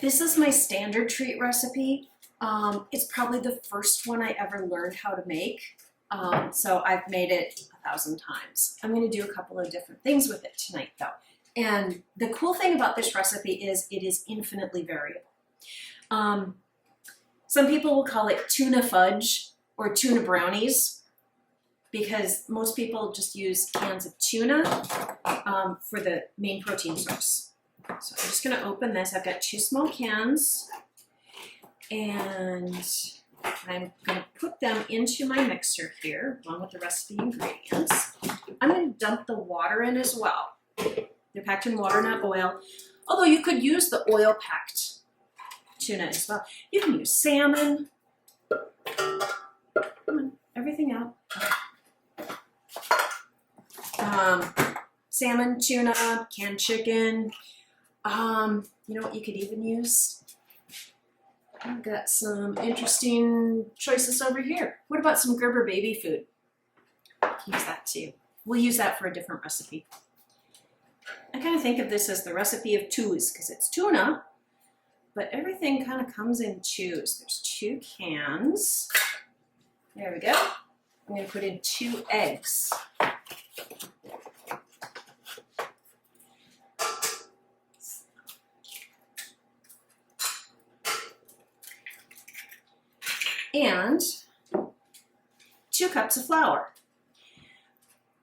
This is my standard treat recipe. It's probably the first one I ever learned how to make. So I've made it 1,000 times. I'm gonna do a couple of different things with it tonight though. And the cool thing about this recipe is it is infinitely variable. Some people will call it tuna fudge or tuna brownies because most people just use cans of tuna for the main protein source. So I'm just gonna open this. I've got 2 small cans and I'm gonna put them into my mixer here along with the rest of the ingredients. I'm gonna dump the water in as well. They're packed in water, not oil. Although you could use the oil-packed tuna as well. You can use salmon. Come on, everything out. Salmon, tuna, canned chicken. You know what you could even use? I've got some interesting choices over here. What about some Gerber baby food? Use that too. We'll use that for a different recipe. I kind of think of this as the recipe of twos because it's tuna, but everything kind of comes in twos. There's 2 cans. There we go. I'm going to put in 2 eggs. And 2 cups of flour.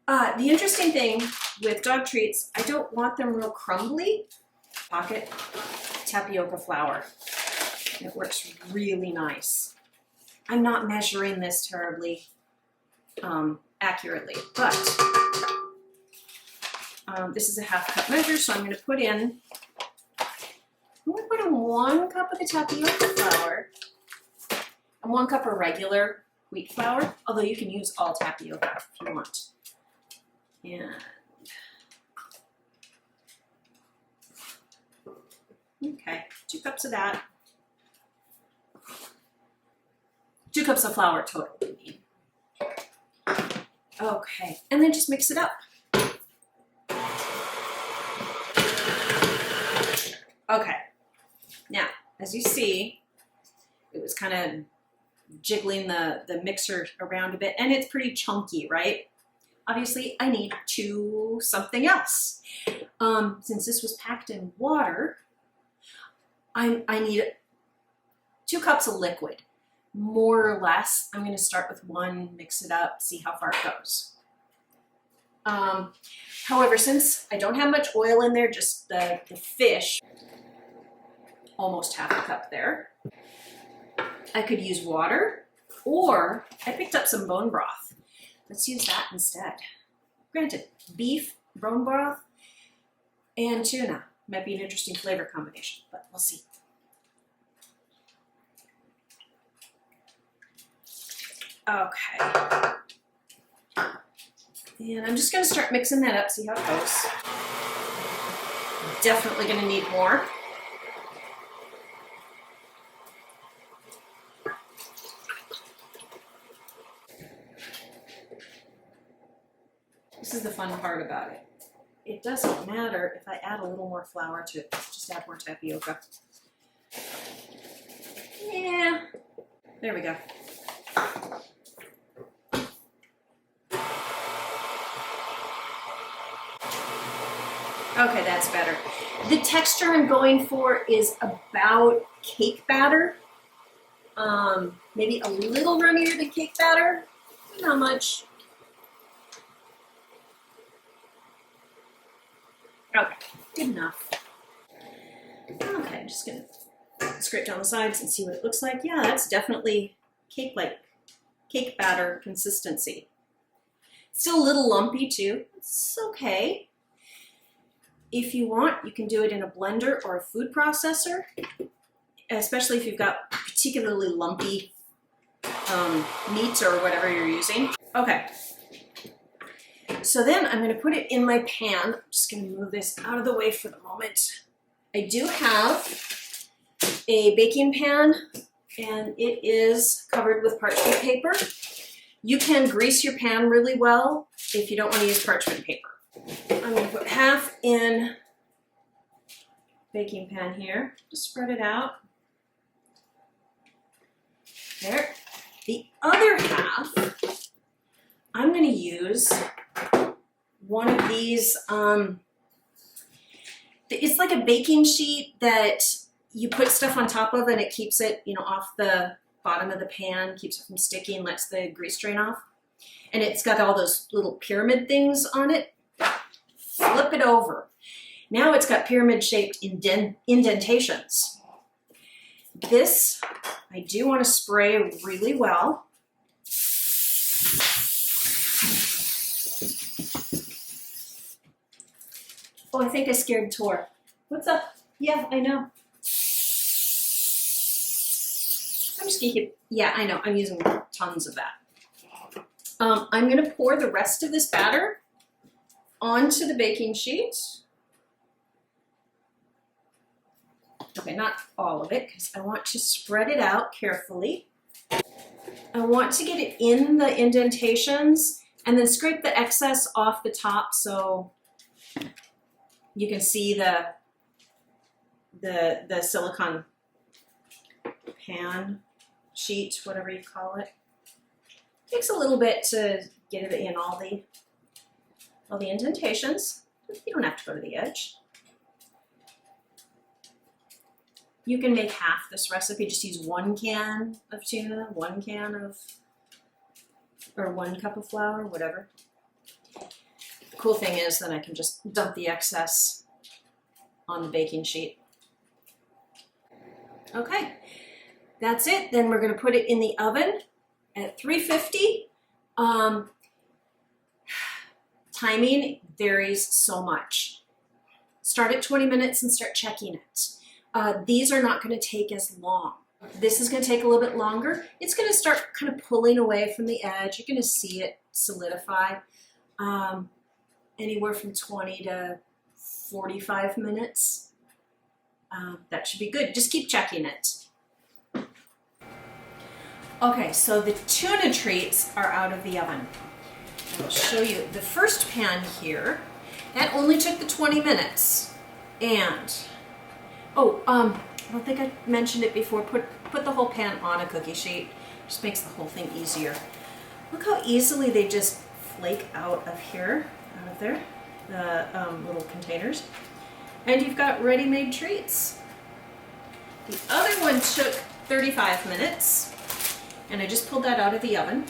The interesting thing with dog treats, I don't want them real crumbly. Pocket tapioca flour. It works really nice. I'm not measuring this terribly accurately, but this is a 1/2 cup measure, so I'm going to put in 1 cup of the tapioca flour and 1 cup of regular wheat flour, although you can use all tapioca if you want. And okay, 2 cups of that. 2 cups of flour total, I mean. Okay, and then just mix it up. Okay, now, as you see, it was kind of jiggling the mixer around a bit, and it's pretty chunky, right? Obviously, I need to do something else. Since this was packed in water, I need 2 cups of liquid. More or less, I'm going to start with 1, mix it up, see how far it goes. However, since I don't have much oil in there, just the fish, almost 1/2 cup there. I could use water, or I picked up some bone broth. Let's use that instead. Granted, beef, bone broth, and tuna might be an interesting flavor combination, but we'll see. Okay. And I'm just going to start mixing that up, see how it goes. Definitely going to need more. This is the fun part about it. It doesn't matter if I add a little more flour to it. Just add more tapioca. Yeah. There we go. Okay, that's better. The texture I'm going for is about cake batter. Maybe a little runnier than cake batter. Not much. Okay, good enough. Okay, I'm just gonna scrape down the sides and see what it looks like. Yeah, that's definitely cake-like, cake batter consistency. Still a little lumpy too. It's okay. If you want, you can do it in a blender or a food processor, especially if you've got particularly lumpy meats or whatever you're using. Okay. So then I'm going to put it in my pan. I'm just going to move this out of the way for the moment. I do have a baking pan, and it is covered with parchment paper. You can grease your pan really well if you don't want to use parchment paper. I'm going to put half in baking pan here. Just spread it out. There. The other half, I'm going to use one of these, it's like a baking sheet that you put stuff on top of and it keeps it, off the bottom of the pan, keeps it from sticking, lets the grease drain off. And it's got all those little pyramid things on it. Flip it over. Now it's got pyramid-shaped indentations. This, I do want to spray really well. Oh, I think I scared Tor. What's up? Yeah, I know. I'm just gonna keep, yeah, I know, I'm using tons of that. I'm gonna pour the rest of this batter onto the baking sheet. Okay, not all of it, because I want to spread it out carefully. I want to get it in the indentations and then scrape the excess off the top so you can see the silicone pan sheet, whatever you call it. Takes a little bit to get it in all the indentations. You don't have to go to the edge. You can make half this recipe. Just use 1 can of tuna, 1 can of, or 1 cup of flour, whatever. The cool thing is that I can just dump the excess on the baking sheet. Okay, that's it. Then we're going to put it in the oven at 350. Timing varies so much. Start at 20 minutes and start checking it. These are not going to take as long. This is going to take a little bit longer. It's going to start kind of pulling away from the edge. You're going to see it solidify. Anywhere from 20 to 45 minutes. That should be good. Just keep checking it. Okay, so the tuna treats are out of the oven. I'll show you the first pan here. That only took the 20 minutes. And, I don't think I mentioned it before. Put the whole pan on a cookie sheet. Just makes the whole thing easier. Look how easily they just flake out of here, out of there, the little containers. And you've got ready-made treats. The other one took 35 minutes. And I just pulled that out of the oven.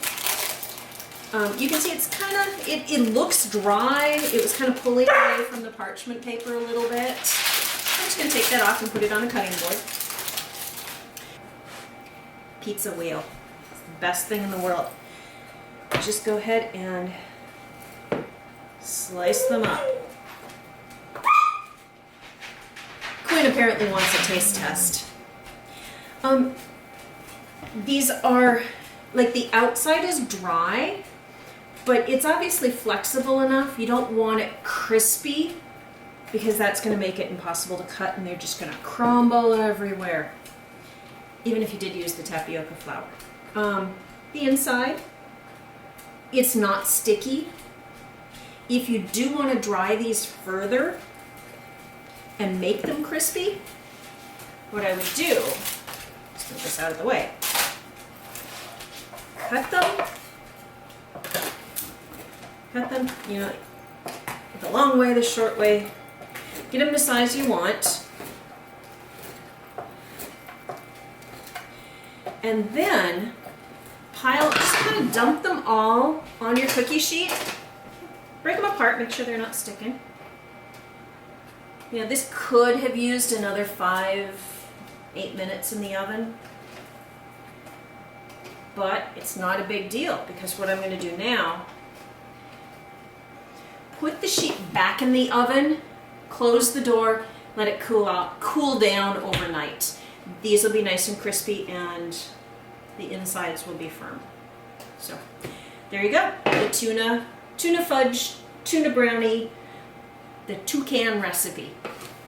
You can see it's kind of, it looks dry. It was kind of pulling away from the parchment paper a little bit. I'm just going to take that off and put it on a cutting board. Pizza wheel. It's the best thing in the world. Just go ahead and slice them up. Quinn apparently wants a taste test. These are, like, the outside is dry, but it's obviously flexible enough. You don't want it crispy because that's going to make it impossible to cut and they're just going to crumble everywhere, even if you did use the tapioca flour. The inside, it's not sticky. If you do want to dry these further and make them crispy, what I would do, let's get this out of the way, cut them, the long way, the short way, get them the size you want, and then just kind of dump them all on your cookie sheet, break them apart, make sure they're not sticking. This could have used another 5-8 minutes in the oven. But it's not a big deal because what I'm going to do now, put the sheet back in the oven, close the door, let it cool down overnight. These will be nice and crispy and the insides will be firm. So there you go, the tuna fudge, tuna brownie, the 2-can recipe.